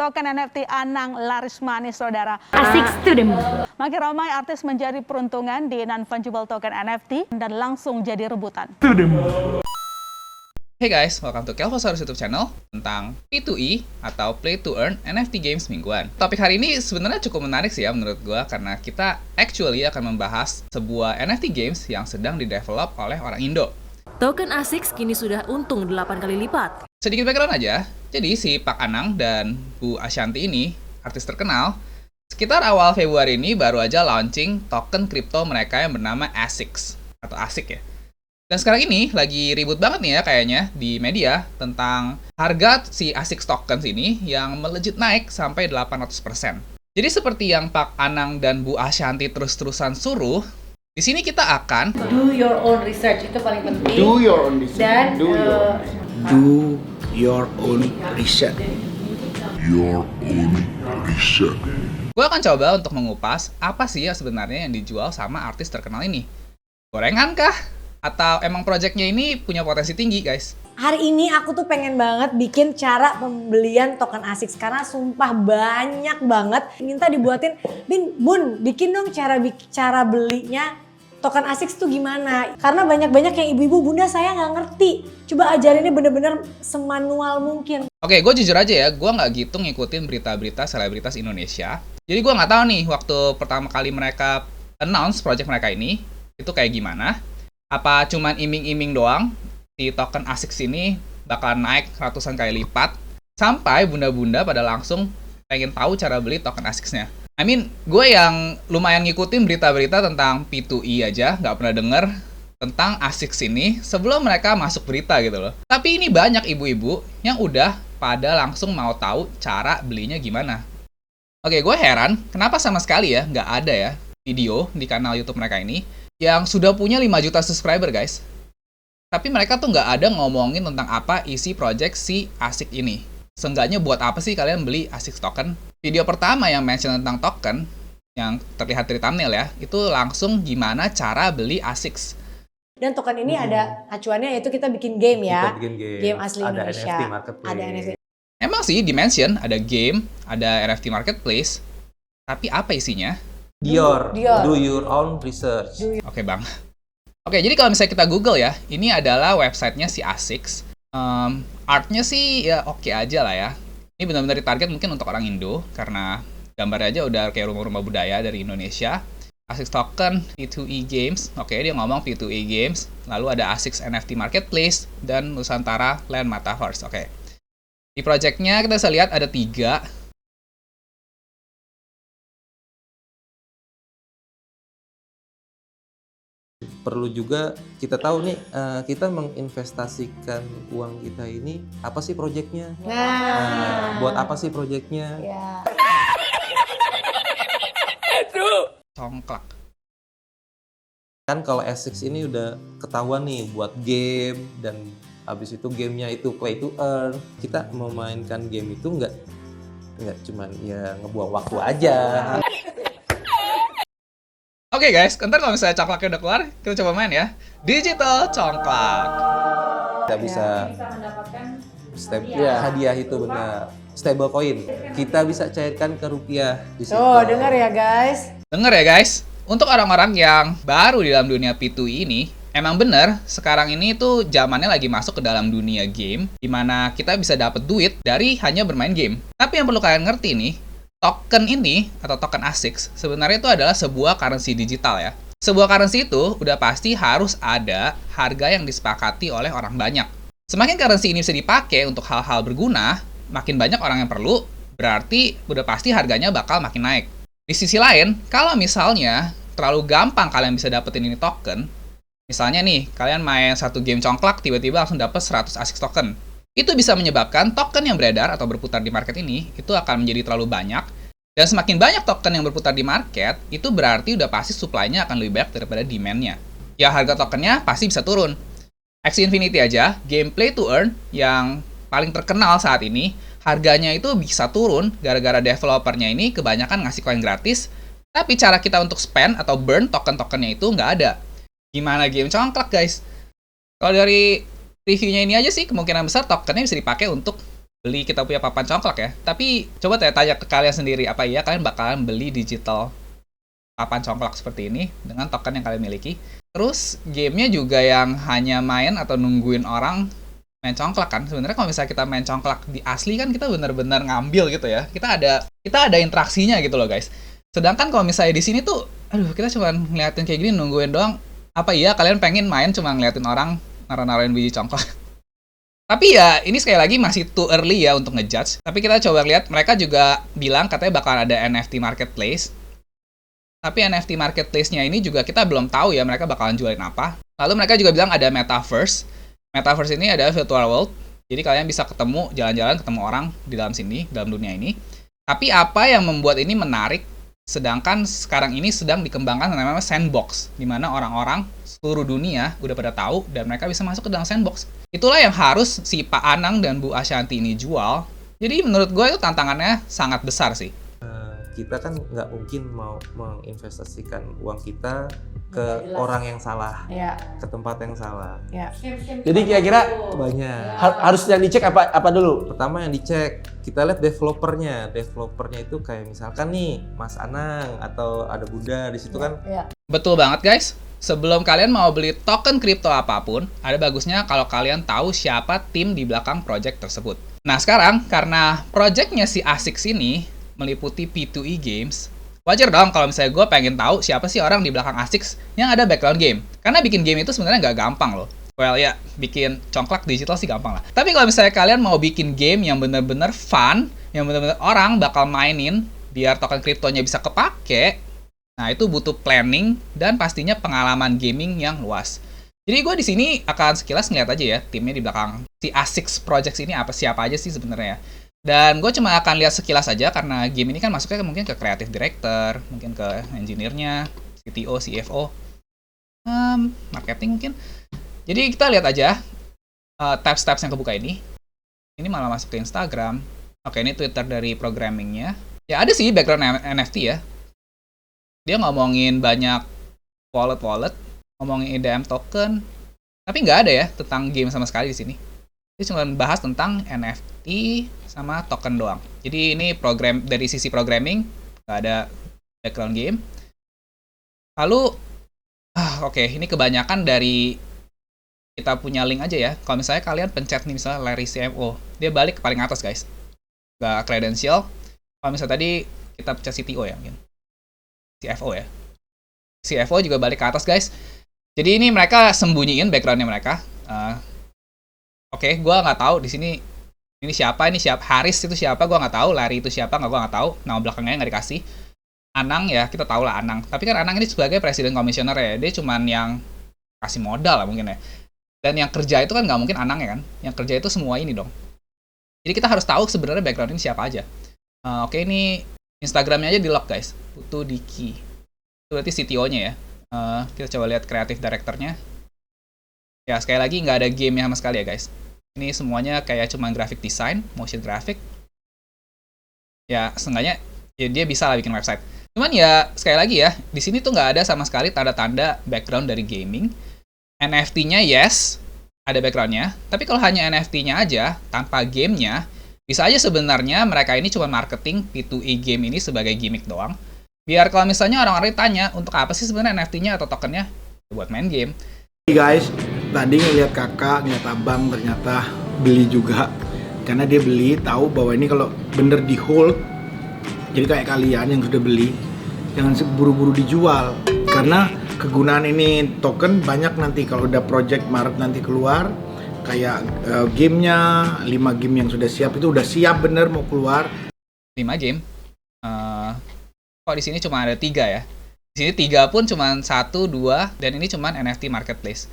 token NFT Anang laris manis, saudara. Asik student. Makin ramai artis menjadi peruntungan di non-fungible token NFT dan langsung jadi rebutan. Hey guys, welcome to Kelvosaurus YouTube channel tentang P2E atau Play to Earn NFT Games mingguan. Topik hari ini sebenarnya cukup menarik sih ya menurut gue, karena kita actually akan membahas sebuah NFT games yang sedang didevelop oleh orang Indo. Token ASICS kini sudah untung 8 kali lipat. Sedikit background aja, jadi si Pak Anang dan Bu Ashanti ini, artis terkenal, sekitar awal Februari ini baru aja launching token kripto mereka yang bernama ASICS atau ASIC ya. Dan sekarang ini lagi ribut banget nih ya kayaknya di media tentang harga si ASICS tokens ini yang melejit naik sampai 800%. Jadi seperti yang Pak Anang dan Bu Ashanti terus-terusan suruh, di sini kita akan do your own research, itu paling penting. Do your own research. Dan Do your own research. gue akan coba untuk mengupas apa sih ya sebenarnya yang dijual sama artis terkenal ini. Gorengan kah? Atau emang projectnya ini punya potensi tinggi, guys? hari ini aku tuh pengen banget bikin cara pembelian token ASICS karena sumpah banyak banget minta dibuatin. Bun, bikin dong cara belinya token ASICS tuh gimana? Karena banyak yang ibu-ibu, bunda saya nggak ngerti. Coba ajarinnya bener-bener semanual mungkin. Oke, gue jujur aja ya, gue nggak gitu ngikutin berita-berita selebritas Indonesia. Jadi gue nggak tahu nih waktu pertama kali mereka announce project mereka ini itu kayak gimana. Apa cuman iming-iming doang, si token ASICS ini bakalan naik ratusan kali lipat, sampai bunda-bunda pada langsung pengen tahu cara beli token ASICS-nya. I mean, gue yang lumayan ngikutin berita-berita tentang P2E aja, nggak pernah denger tentang ASICS ini sebelum mereka masuk berita gitu loh. Tapi ini banyak ibu-ibu yang udah pada langsung mau tahu cara belinya gimana. Oke, gue heran kenapa sama sekali ya nggak ada ya video di kanal YouTube mereka ini yang sudah punya 5 juta subscriber, guys. Tapi mereka tuh nggak ada ngomongin tentang apa isi project si ASIC ini. Seenggaknya buat apa sih kalian beli ASICS token? Video pertama yang mention tentang token, yang terlihat dari thumbnail ya, itu langsung gimana cara beli ASICS. Dan token ini ada acuannya, yaitu kita bikin game ya. Kita bikin Game asli ada Indonesia. NFT marketplace. Ada NFT. Emang sih di-mention ada game, ada NFT marketplace, tapi apa isinya? Dior. Do your own research. Oke bang. Oke, jadi kalau misalnya kita Google ya, ini adalah websitenya si ASICS. Artnya sih ya oke aja lah ya. Ini benar-benar ditarget mungkin untuk orang Indo, karena gambarnya aja udah kayak rumah-rumah budaya dari Indonesia. ASICS token, P2E Games. Oke, dia ngomong P2E Games. Lalu ada ASICS NFT Marketplace dan Nusantara Land Metaverse. Oke. Di projectnya kita bisa lihat ada 3. Perlu juga kita tahu nih, kita menginvestasikan uang kita ini apa sih proyeknya? Nah, Buat apa sih proyeknya? ya. Congklak. Kan kalau ASICS ini udah ketahuan nih buat game, dan habis itu gamenya itu play to earn. Kita memainkan game itu nggak cuman ya ngebuang waktu aja. Oke guys, ntar kalau misalnya congklaknya udah keluar, kita coba main ya. Digital congklak. Kita bisa hadiah itu benar. Stable coin. Kita bisa cairkan ke rupiah di situ. Tuh, dengar ya guys. Dengar ya guys, untuk orang-orang yang baru di dalam dunia P2E ini, emang bener sekarang ini tuh zamannya lagi masuk ke dalam dunia game, dimana kita bisa dapat duit dari hanya bermain game. Tapi yang perlu kalian ngerti nih, token ini atau token ASICS sebenarnya itu adalah sebuah currency digital ya. Sebuah currency itu udah pasti harus ada harga yang disepakati oleh orang banyak. Semakin currency ini bisa dipakai untuk hal-hal berguna, makin banyak orang yang perlu, berarti udah pasti harganya bakal makin naik. Di sisi lain, kalau misalnya terlalu gampang kalian bisa dapetin ini token, misalnya nih, kalian main satu game congklak, tiba-tiba langsung dapet 100 ASICS token. Itu bisa menyebabkan token yang beredar atau berputar di market ini, itu akan menjadi terlalu banyak. Dan semakin banyak token yang berputar di market, itu berarti udah pasti supply-nya akan lebih banyak daripada demand-nya. Ya harga tokennya pasti bisa turun. Axie Infinity aja, game play to earn yang paling terkenal saat ini, harganya itu bisa turun gara-gara developernya ini kebanyakan ngasih koin gratis, tapi cara kita untuk spend atau burn token-tokennya itu nggak ada. Gimana game congklak guys? Kalau dari reviewnya ini aja sih, kemungkinan besar tokennya bisa dipakai untuk beli kita punya papan congklak ya. Tapi coba tanya ke kalian sendiri, apa iya kalian bakalan beli digital papan congklak seperti ini dengan token yang kalian miliki? Terus gamenya juga yang hanya main atau nungguin orang main congklak kan? Sebenarnya kalau misalnya kita main congklak di asli kan kita benar-benar ngambil gitu ya. Kita ada interaksinya gitu loh guys. Sedangkan kalau misalnya di sini tuh, aduh kita cuma ngeliatin kayak gini nungguin doang. Apa iya kalian pengen main cuma ngeliatin orang naruh-naruhin biji congklak? Tapi ya, ini sekali lagi masih too early ya untuk ngejudge. Tapi kita coba lihat, mereka juga bilang katanya bakal ada NFT Marketplace. Tapi NFT Marketplace-nya ini juga kita belum tahu ya mereka bakalan jualin apa. Lalu mereka juga bilang ada Metaverse. Metaverse ini ada virtual world. Jadi kalian bisa ketemu, jalan-jalan, ketemu orang di dalam sini, dalam dunia ini. Tapi apa yang membuat ini menarik, sedangkan sekarang ini sedang dikembangkan namanya sandbox, di mana orang-orang seluruh dunia udah pada tahu dan mereka bisa masuk ke dalam sandbox. Itulah yang harus si Pak Anang dan Bu Ashanti ini jual. Jadi menurut gue itu tantangannya sangat besar sih. Kita kan nggak mungkin mau menginvestasikan uang kita ke orang yang salah, Ya. ke tempat yang salah. Ya. Jadi kira-kira Banyak. harus yang dicek apa dulu? Pertama yang dicek, kita lihat developernya. Developernya itu kayak misalkan nih Mas Anang atau ada Bunda di situ kan. Ya. Betul banget guys. Sebelum kalian mau beli token kripto apapun, ada bagusnya kalau kalian tahu siapa tim di belakang project tersebut. Nah sekarang, karena projectnya si ASICS ini meliputi P2E Games, wajar dong kalau misalnya gue pengen tahu siapa sih orang di belakang ASICS yang ada background game. Karena bikin game itu sebenarnya nggak gampang loh. Well ya, bikin congklak digital sih gampang lah. Tapi kalau misalnya kalian mau bikin game yang bener-bener fun, yang bener-bener orang bakal mainin, biar token kriptonya bisa kepake, nah itu butuh planning dan pastinya pengalaman gaming yang luas. Jadi gue di sini akan sekilas ngeliat aja ya timnya di belakang si ASICS Projects ini siapa aja sih sebenarnya. Dan gue cuma akan lihat sekilas aja karena game ini kan masuknya mungkin ke creative director, mungkin ke engineer-nya, CTO, CFO, marketing mungkin. Jadi kita lihat aja tabs-tabs yang kebuka ini. Ini malah masuk ke Instagram. Oke, ini Twitter dari programmingnya. Ya ada sih background NFT ya. Dia ngomongin banyak wallet, ngomongin EDM token, tapi nggak ada ya tentang game sama sekali di sini. Dia cuma bahas tentang NFT sama token doang. Jadi ini program dari sisi programming, nggak ada background game. Lalu, oke, ini kebanyakan dari kita punya link aja ya. Kalau misalnya kalian pencet nih misalnya Larry CMO, dia balik ke paling atas guys. Nggak credential. Kalau misalnya tadi kita pencet CTO ya mungkin. CFO ya. CFO juga balik ke atas guys. Jadi ini mereka sembunyiin backgroundnya mereka. Oke, gue nggak tahu di sini ini siapa. Haris itu siapa? Gue nggak tahu. Larry itu siapa? Gue nggak tahu. Nama belakangnya nggak dikasih. Anang ya kita tahu lah Anang. Tapi kan Anang ini sebagai presiden komisioner ya. Dia cuman yang kasih modal lah mungkin ya. Dan yang kerja itu kan nggak mungkin Anang ya kan. Yang kerja itu semua ini dong. Jadi kita harus tahu sebenarnya background ini siapa aja. Oke, ini Instagramnya aja di lock guys. Putu Diki. Itu berarti CTO-nya ya. Kita coba lihat creative director-nya. Ya, sekali lagi nggak ada game sama sekali ya guys. Ini semuanya kayak cuma graphic design, motion graphic. Ya, seenggaknya ya dia bisa lah bikin website. Cuman ya, sekali lagi ya, di sini tuh nggak ada sama sekali tanda-tanda background dari gaming. NFT-nya yes, ada background-nya. Tapi kalau hanya NFT-nya aja, tanpa game-nya, bisa aja sebenarnya mereka ini cuma marketing P2E game ini sebagai gimmick doang. Biar kalau misalnya orang-orang tanya, untuk apa sih sebenarnya NFT-nya atau tokennya? Buat main game. Guys, tadi ngeliat kakak, ngeliat abang ternyata beli juga. Karena dia beli, tahu bahwa ini kalau bener di hold, jadi kayak kalian yang sudah beli, jangan buru-buru dijual. Karena kegunaan ini token banyak nanti kalau udah project Maret nanti keluar. Kayak gamenya, 5 game yang sudah siap itu udah siap bener mau keluar. 5 game? Kok di sini cuma ada 3 ya? Di sini 3 pun cuma 1, 2, dan ini cuma NFT Marketplace.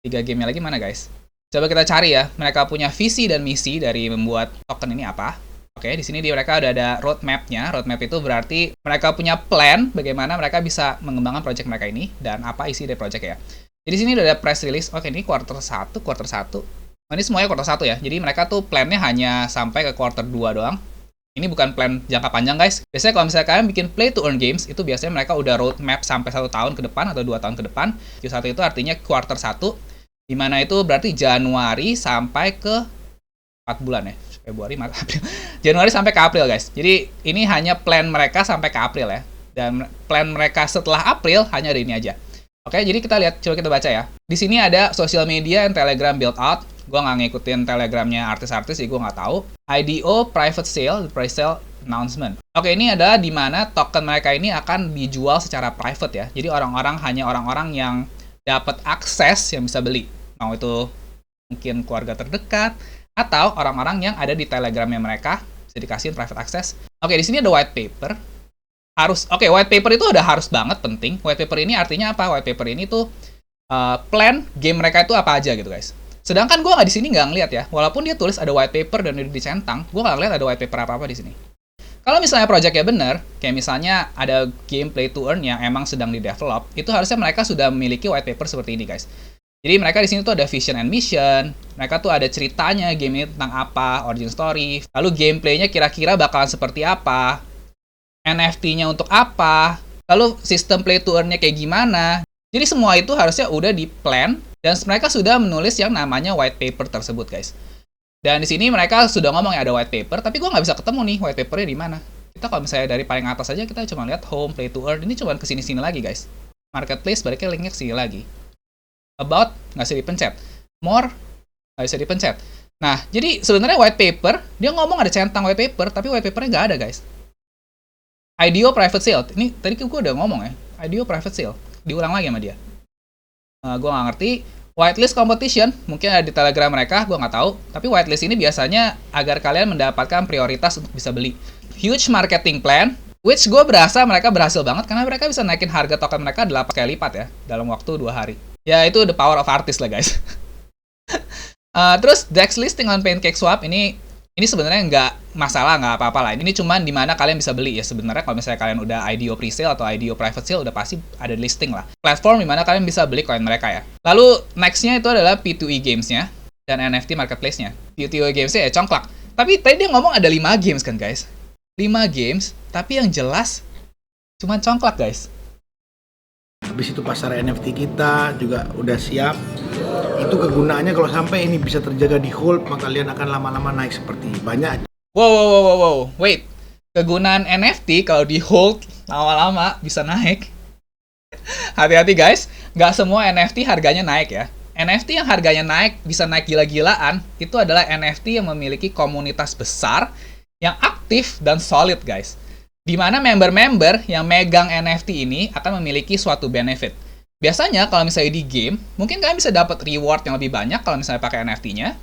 3 gamenya lagi mana guys? Coba kita cari ya, mereka punya visi dan misi dari membuat token ini apa. Oke, di sini mereka udah ada roadmap-nya. Roadmap itu berarti mereka punya plan bagaimana mereka bisa mengembangkan project mereka ini, dan apa isi dari project ya. Jadi sini udah ada press release. Oke, ini quarter 1. Nah, ini semuanya quarter 1 ya. Jadi mereka tuh plannya hanya sampai ke quarter 2 doang. Ini bukan plan jangka panjang guys. Biasanya kalau misalnya kalian bikin play to earn games, itu biasanya mereka udah roadmap sampai 1 tahun ke depan atau 2 tahun ke depan. Q1 itu artinya quarter 1, dimana itu berarti Januari sampai ke 4 bulan ya. Februari, Maret, April. Januari sampai ke April, guys. Jadi ini hanya plan mereka sampai ke April ya. Dan plan mereka setelah April hanya ada ini aja. Oke, jadi kita lihat, coba kita baca ya. Di sini ada social media and Telegram build out. Gue nggak ngikutin Telegramnya artis-artis, jadi gue nggak tahu. IDO private sale, pre-sale announcement. Oke, ini adalah di mana token mereka ini akan dijual secara private ya. Jadi hanya orang-orang yang dapat akses yang bisa beli. Mau itu mungkin keluarga terdekat atau orang-orang yang ada di Telegramnya mereka bisa dikasih private access. Oke, di sini ada white paper. White paper itu udah harus banget penting. White paper ini artinya apa? White paper ini tuh plan game mereka itu apa aja gitu, guys. Sedangkan gue di sini nggak ngeliat ya. Walaupun dia tulis ada white paper dan udah dicentang, gue nggak ngeliat ada white paper apa-apa di sini. Kalau misalnya projectnya bener, kayak misalnya ada game play to earn yang emang sedang di-develop, itu harusnya mereka sudah memiliki white paper seperti ini, guys. Jadi mereka di sini tuh ada vision and mission, mereka tuh ada ceritanya game ini tentang apa, origin story, lalu gameplaynya kira-kira bakalan seperti apa, NFT-nya untuk apa, lalu sistem play to earn-nya kayak gimana. Jadi semua itu harusnya udah di-plan, dan mereka sudah menulis yang namanya white paper tersebut, guys. Dan di sini mereka sudah ngomong ya ada white paper, tapi gue nggak bisa ketemu nih white paper-nya di mana. Kita kalau misalnya dari paling atas aja, kita cuma lihat home, play to earn, ini cuma kesini-sini lagi, guys. Marketplace, baliknya linknya kesini lagi. About, nggak bisa dipencet. More, nggak bisa dipencet. Nah, jadi sebenarnya white paper, dia ngomong ada centang white paper, tapi white paper-nya nggak ada, guys. IDO private sale, ini tadi gue udah ngomong ya, IDO private sale, diulang lagi sama dia. Gue nggak ngerti. Whitelist competition, mungkin ada di Telegram mereka, gue nggak tahu. Tapi whitelist ini biasanya agar kalian mendapatkan prioritas untuk bisa beli. Huge marketing plan, which gue berasa mereka berhasil banget, karena mereka bisa naikin harga token mereka 8 kali lipat ya, dalam waktu 2 hari. Ya, itu the power of artist lah, guys. Terus, DEX listing on PancakeSwap, ini sebenarnya nggak masalah, nggak apa-apa lah. Ini cuma di mana kalian bisa beli ya. Sebenarnya kalau misalnya kalian udah IDO pre-sale atau IDO private sale, udah pasti ada listing lah. Platform di mana kalian bisa beli koin mereka ya. Lalu next-nya itu adalah P2E games-nya dan NFT marketplace-nya. P2E games-nya ya congklak. Tapi tadi dia ngomong ada 5 games kan, guys. 5 games, tapi yang jelas cuma congklak, guys. Habis itu pasar NFT kita juga udah siap. Itu kegunaannya kalau sampai ini bisa terjaga di hold, maka kalian akan lama-lama naik seperti banyak. Wow. Wait. Kegunaan NFT kalau di hold lama-lama bisa naik. Hati-hati, guys. Nggak semua NFT harganya naik ya. NFT yang harganya naik, bisa naik gila-gilaan, itu adalah NFT yang memiliki komunitas besar, yang aktif dan solid, guys. Di mana member-member yang megang NFT ini akan memiliki suatu benefit. Biasanya kalau misalnya di game, mungkin kalian bisa dapat reward yang lebih banyak kalau misalnya pakai NFT-nya.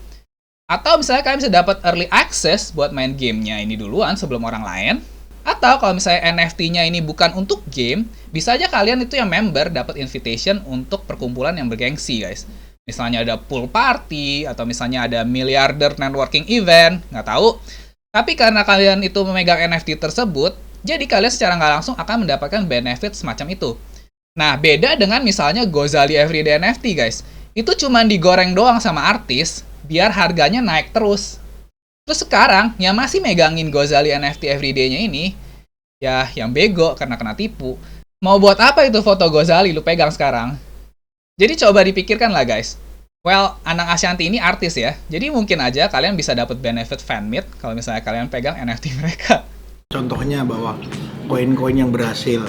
Atau misalnya kalian bisa dapat early access buat main gamenya ini duluan sebelum orang lain. Atau kalau misalnya NFT-nya ini bukan untuk game, bisa aja kalian itu yang member dapat invitation untuk perkumpulan yang bergengsi, guys. Misalnya ada pool party, atau misalnya ada miliarder networking event, nggak tahu. Tapi karena kalian itu memegang NFT tersebut, jadi kalian secara nggak langsung akan mendapatkan benefit semacam itu. Nah, beda dengan misalnya Gozali Everyday NFT, guys. Itu cuma digoreng doang sama artis, biar harganya naik terus. Terus sekarang, yang masih megangin Gozali NFT Everyday-nya ini, ya yang bego karena kena tipu. Mau buat apa itu foto Gozali lu pegang sekarang? Jadi coba dipikirkan lah, guys. Well, Anang Ashanti ini artis ya, jadi mungkin aja kalian bisa dapat benefit fanmeet kalau misalnya kalian pegang NFT mereka. Contohnya bahwa koin-koin yang berhasil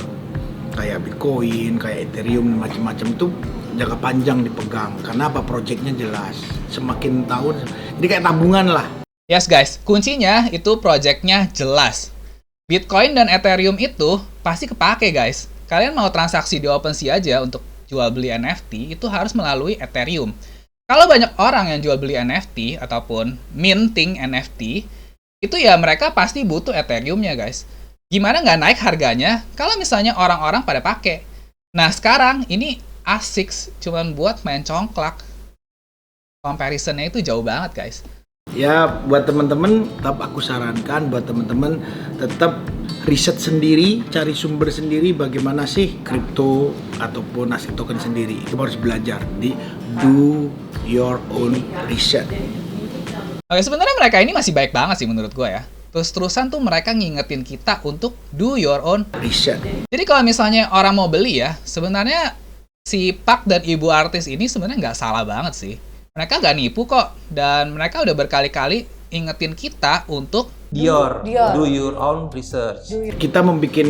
kayak Bitcoin, kayak Ethereum, macam-macam tuh jangka panjang dipegang. Karena apa? Projectnya jelas. Semakin tahun, jadi kayak tabungan lah. Yes guys, kuncinya itu projectnya jelas. Bitcoin dan Ethereum itu pasti kepake, guys. Kalian mau transaksi di OpenSea aja untuk jual beli NFT, itu harus melalui Ethereum. Kalau banyak orang yang jual beli NFT ataupun minting NFT, itu ya mereka pasti butuh Ethereum-nya, guys. Gimana nggak naik harganya kalau misalnya orang-orang pada pakai? Nah, sekarang ini ASICS cuman buat main congklak. Comparison-nya itu jauh banget, guys. Ya, buat teman-teman, tetap aku sarankan buat teman-teman tetap riset sendiri, cari sumber sendiri bagaimana sih kripto ataupun aset token sendiri. Itu harus belajar di do your own research. Oke, sebenarnya mereka ini masih baik banget sih menurut gue ya. Terus-terusan tuh mereka ngingetin kita untuk do your own Research. Jadi kalau misalnya orang mau beli ya, sebenarnya si Pak dan Ibu artis ini sebenarnya nggak salah banget sih. Mereka nggak nipu kok, dan mereka udah berkali-kali ingetin kita untuk Dior, Dior. do your own research. Kita membuat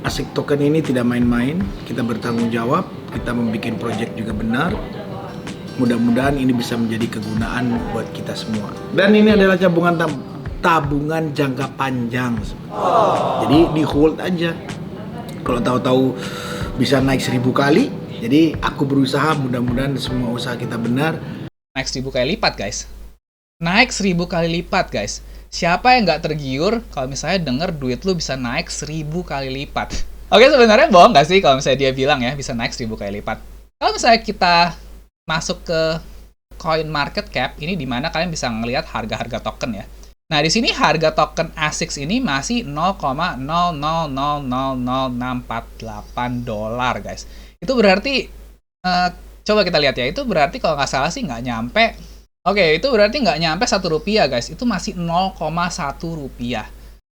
ASIC token ini tidak main-main, kita bertanggung jawab, kita membuat project juga benar. Mudah-mudahan ini bisa menjadi kegunaan buat kita semua. Dan ini adalah tabungan jangka panjang. Jadi di hold aja. Kalau tahu-tahu bisa naik 1000 kali, jadi aku berusaha, mudah-mudahan semua usaha kita benar. naik 1000 kali lipat, guys. Naik 1000 kali lipat, guys. Siapa yang nggak tergiur kalau misalnya denger duit lu bisa naik 1000 kali lipat? Oke, sebenarnya bohong nggak sih kalau misalnya dia bilang ya bisa naik 1000 kali lipat? Kalau misalnya kita masuk ke coin market cap, ini dimana kalian bisa ngelihat harga-harga token ya. Nah, di sini harga token ASICS ini masih 0,000000648 dolar, guys. Itu berarti, coba kita lihat ya, itu berarti kalau nggak salah sih nggak nyampe. Oke, itu berarti nggak nyampe 1 rupiah, guys. Itu masih 0,1 rupiah.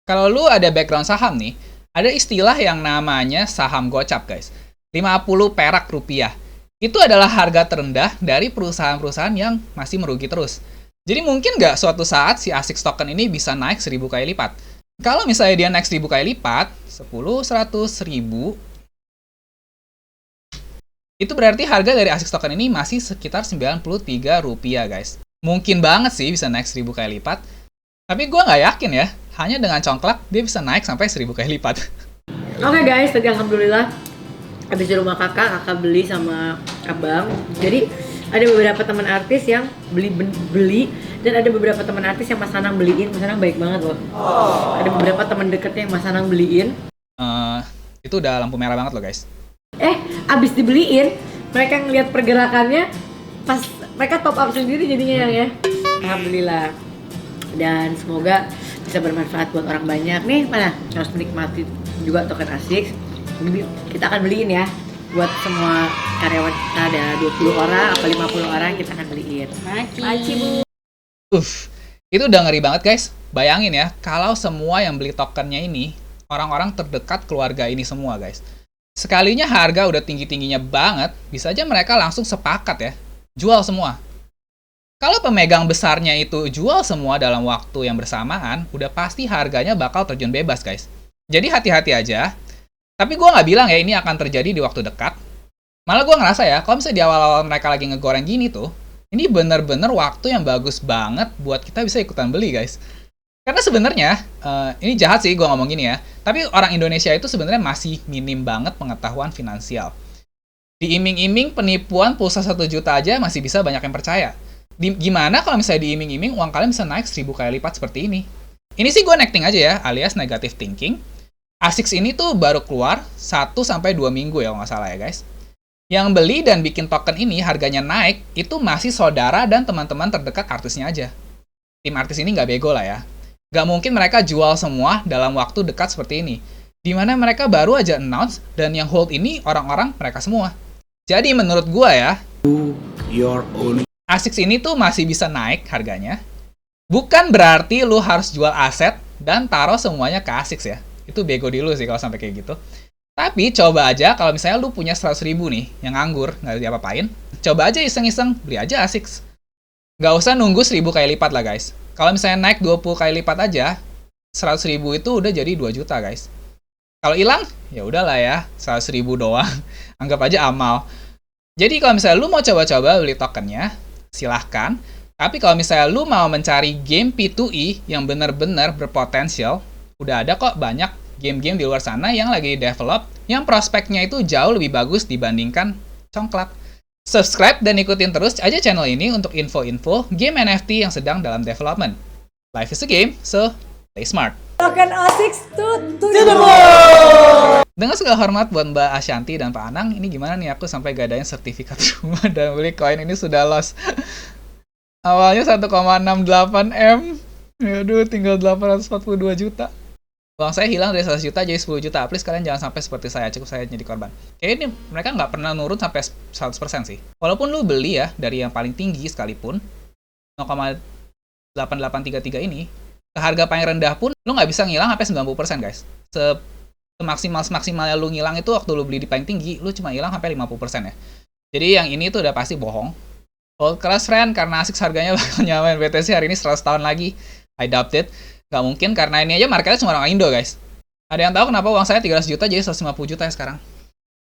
Kalau lu ada background saham nih, ada istilah yang namanya saham gocap, guys. 50 perak rupiah. Itu adalah harga terendah dari perusahaan-perusahaan yang masih merugi terus. Jadi mungkin nggak suatu saat si ASICS token ini bisa naik 1000 kali lipat. Kalau misalnya dia naik 1000 kali lipat, 10, 100, 1000, itu berarti harga dari ASICS token ini masih sekitar 93 rupiah, guys. Mungkin banget sih bisa naik 1000 kali lipat. Tapi gue nggak yakin ya, hanya dengan congklak dia bisa naik sampai 1000 kali lipat. Oke guys, tadi alhamdulillah habis di rumah kakak beli sama abang. Jadi ada beberapa teman artis yang beli dan ada beberapa teman artis yang Mas Anang beliin. Mas Anang baik banget loh. Ada beberapa teman dekatnya yang Mas Anang beliin. Itu udah lampu merah banget loh, guys. Abis dibeliin, mereka ngelihat pergerakannya, pas mereka top up sendiri jadinya ya. Alhamdulillah. Dan semoga bisa bermanfaat buat orang banyak nih. Mana harus menikmati juga token ASICS. Kita akan beliin ya buat semua karyawan kita, ada 20 orang atau 50 orang kita akan beliin. Maci Bu. Itu udah ngeri banget, guys. Bayangin ya, kalau semua yang beli tokennya ini orang-orang terdekat keluarga ini semua, guys. Sekalinya harga udah tinggi-tingginya banget, bisa aja mereka langsung sepakat ya, jual semua. Kalau pemegang besarnya itu jual semua dalam waktu yang bersamaan, udah pasti harganya bakal terjun bebas, guys. Jadi hati-hati aja. Tapi gue nggak bilang ya ini akan terjadi di waktu dekat. Malah gue ngerasa ya, kalau misalnya di awal-awal mereka lagi ngegoreng gini tuh, ini bener-bener waktu yang bagus banget buat kita bisa ikutan beli, guys. Karena sebenarnya, ini jahat sih gue ngomong gini ya, tapi orang Indonesia itu sebenarnya masih minim banget pengetahuan finansial. Diiming-iming penipuan pulsa 1 juta aja masih bisa banyak yang percaya. Gimana kalau misalnya diiming-iming uang kalian bisa naik 1000 kali lipat seperti ini? Ini sih gue acting aja ya, alias negative thinking. ASICS ini tuh baru keluar 1-2 minggu ya kalau nggak salah ya, guys. Yang beli dan bikin token ini harganya naik, itu masih saudara dan teman-teman terdekat artisnya aja. Tim artis ini nggak bego lah ya. Nggak mungkin mereka jual semua dalam waktu dekat seperti ini. Dimana mereka baru aja announce, dan yang hold ini orang-orang mereka semua. Jadi menurut gua ya, Your own. ASICS ini tuh masih bisa naik harganya. Bukan berarti lu harus jual aset dan taruh semuanya ke ASICS ya. Itu bego di lu sih kalau sampai kayak gitu. Tapi coba aja kalau misalnya lu punya 100.000 nih, yang nganggur, nggak diapa-apain. Coba aja iseng-iseng, beli aja ASICS. Nggak usah nunggu 1000 kali lipat lah, guys. Kalau misalnya naik 20 kali lipat aja, 100.000 itu udah jadi 2 juta, guys. Kalau hilang, ya udahlah ya, 100.000 doang. Anggap aja amal. Jadi kalau misalnya lu mau coba-coba beli tokennya, silahkan. Tapi kalau misalnya lu mau mencari game P2E yang benar-benar berpotensial, udah ada kok banyak game-game di luar sana yang lagi develop, yang prospeknya itu jauh lebih bagus dibandingkan congklak. Subscribe dan ikutin terus aja channel ini untuk info-info game NFT yang sedang dalam development. Life is a game, so play smart. Token ASICS to the Dengan segala hormat buat Mbak Ashanti dan Pak Anang, ini gimana nih aku sampai gadain sertifikat rumah dan beli koin ini sudah lost. Awalnya 1,68 M, aduh tinggal 842 juta. Uang saya hilang dari 100 juta jadi 10 juta. Please kalian jangan sampai seperti saya, cukup saya jadi korban. Kayaknya ini mereka nggak pernah nurun sampai 100% sih. Walaupun lu beli ya dari yang paling tinggi sekalipun, 0,8833 ini, ke harga paling rendah pun lu nggak bisa ngilang sampai 90%, guys. Semaksimalnya lu ngilang itu waktu lu beli di paling tinggi, lu cuma hilang sampai 50% ya. Jadi yang ini tuh udah pasti bohong. Hold keras friend, karena ASICS harganya bakal nyamain BTC hari ini 100 tahun lagi. I doubt it. Nggak mungkin, karena ini aja marketnya cuma orang Indo, guys. Ada yang tahu kenapa uang saya 300 juta jadi 150 juta ya sekarang?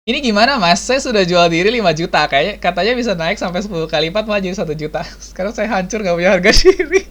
Ini gimana mas? Saya sudah jual diri 5 juta. Kayaknya katanya bisa naik sampai 10 kali lipat malah jadi 1 juta. Sekarang saya hancur, nggak punya harga diri.